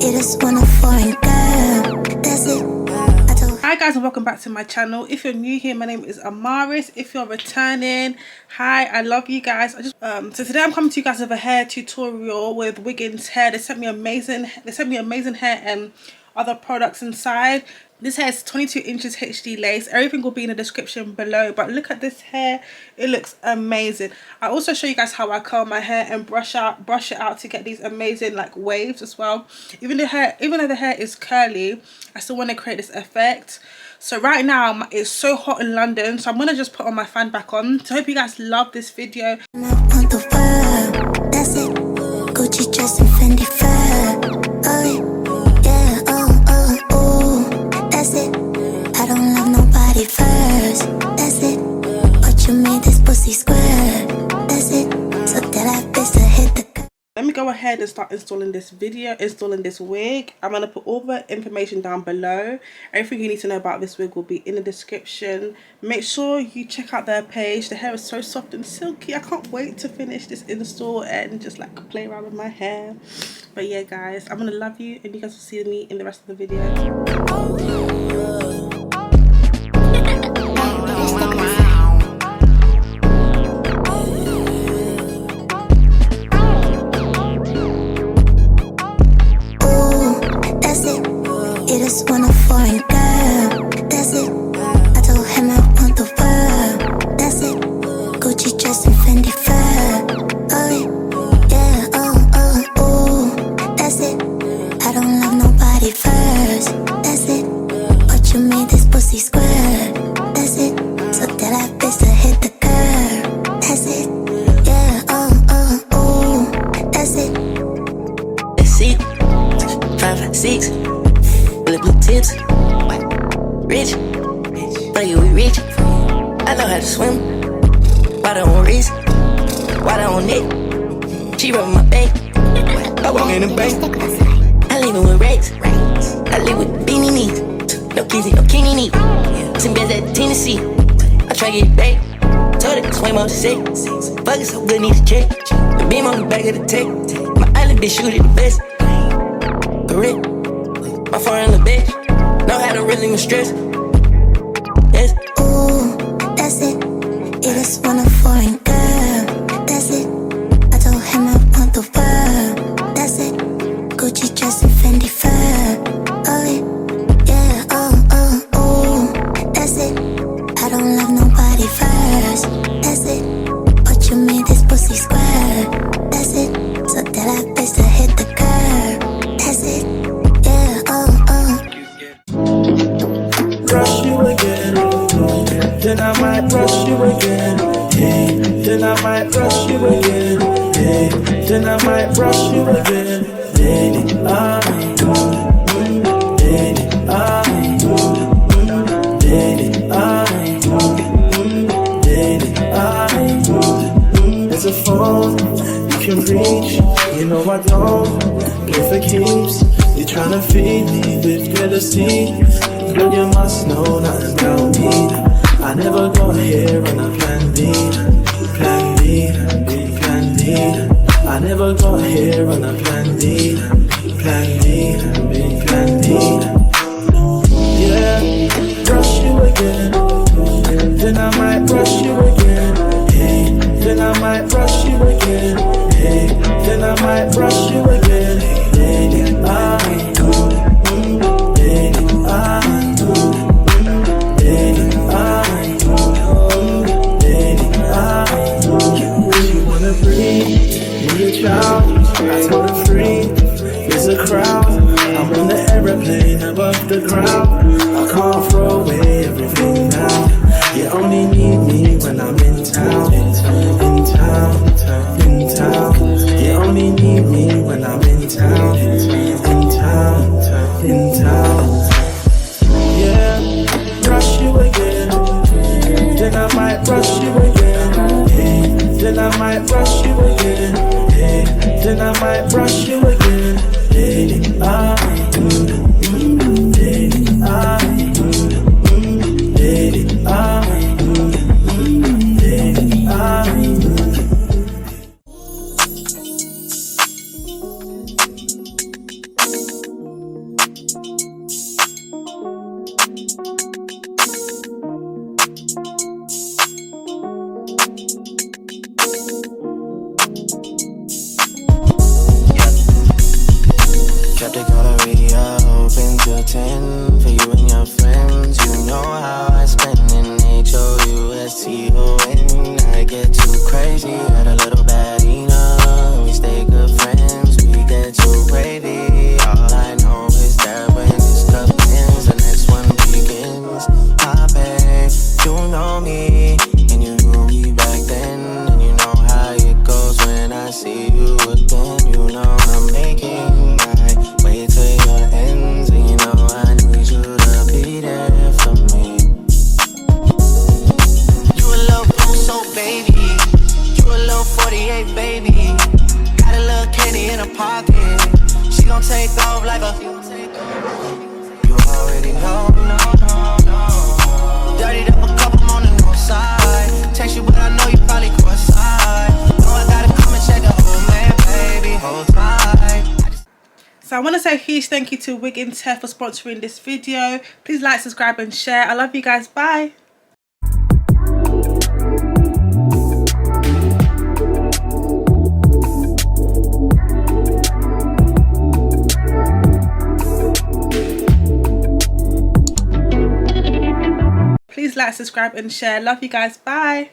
You just want a foreign girl. That's it. Hi guys, and welcome back to my channel. If you're new here, my name is Amaris. If you're returning, hi, I love you guys. So today I'm coming to you guys with a hair tutorial with Wiggins hair. They sent me amazing hair and other products inside. This hair is 22 inches HD lace. Everything will be in the description below, but look at this hair, it looks amazing. I also show you guys how I curl my hair and brush it out to get these amazing like waves as well. Even though the hair is curly, I still want to create this effect. So right now it's so hot in London, so I'm gonna just put on my fan back on. So I hope you guys love this video. That's it. Gucci dress and Fendi fur. Oh yeah, oh, that's it. I don't love nobody first. That's it. But you made this pussy square. That's it. So that I bitch to hit the. Let me go ahead and start installing this wig. I'm going to put all the information down below. Everything you need to know about this wig will be in the description. Make sure you check out their page. The hair is so soft and silky. I can't wait to finish this install and just like play around with my hair. But yeah guys, I'm going to love you and you guys will see me in the rest of the video. Just want a foreign girl. That's it. I told him I want the world. That's it. Gucci dress and Fendi fur. Oh yeah, oh, that's it. I don't love nobody first. That's it. But you made this pussy square. That's it. So that I bitch to hit the curb. That's it. Yeah, oh, that's it. That's it. 5, 6. Blue tips, rich, play with rich. I know how to swim. Why don't wrist? Why don't neck? She rubbing my back. I walk in the bank. I leave it with racks. I live with beanie knees. No kizzy, no kinky knee. Some beds at Tennessee. I try to get it back. Told her swim on the set. Fuck it so good, need to check. The beam on the back of the tech. My island bitch shoot it the best. Correct. My foreign little bitch, know how to really stress. Yes. Ooh, that's it. You just want a foreign girl. That's it. I told him I want the world. That's it. Gucci dress and Fendi fur. Oh yeah, oh, that's it. I don't love nobody first. That's it. But you made this pussy square. That's it. So that I bitch to hit the curb. That's it. Brush you again, then I might brush you again, hey, then I might brush you again, hey, then I might brush you again, lady, there's a phone you can reach, you know I don't play for keeps. You're tryna feed me with jealousy. Girl, you must know nothing about me. I never go here on a plan B. Plan B, plan B. I never go here on a plan B. Plan B, plan B. Yeah, brush you again. Then I might brush you again. Hey, then I might brush you again. Hey, then I might brush you again. Lady, I told her free, there's a crowd. I'm on the aeroplane above the ground. I can't throw away everything now. You only need me when I'm in town. In town, in town. You only need me when I'm in town. In town, in town. Yeah, brush you again. Then I might brush you again. Hey, then I might brush you again. Hey, then I might brush you again. Lady, lady, pretend for you and your friends. You know how I spend in HOUSTON. I get too crazy, had a little badina. We stay good friends, we get too wavy. All I know is that when this cup ends, the next one begins. My babe, you know me, and you knew me back then. And you know how it goes when I see you again. You know I'm making my way to your ends, and you know I need you to be there for me. You a little so baby, you a little 48 baby. Got a little candy in her pocket, she gon' take off like a. You already know, dirtied up a couple on the north side. Text you but I know you probably cross-eyed. Know I gotta come and check the whole man, baby, hold tight. So I want to say a huge thank you to Wiggins Hair for sponsoring this video. Please like, subscribe and share. I love you guys. Bye. Please like, subscribe and share. Love you guys. Bye.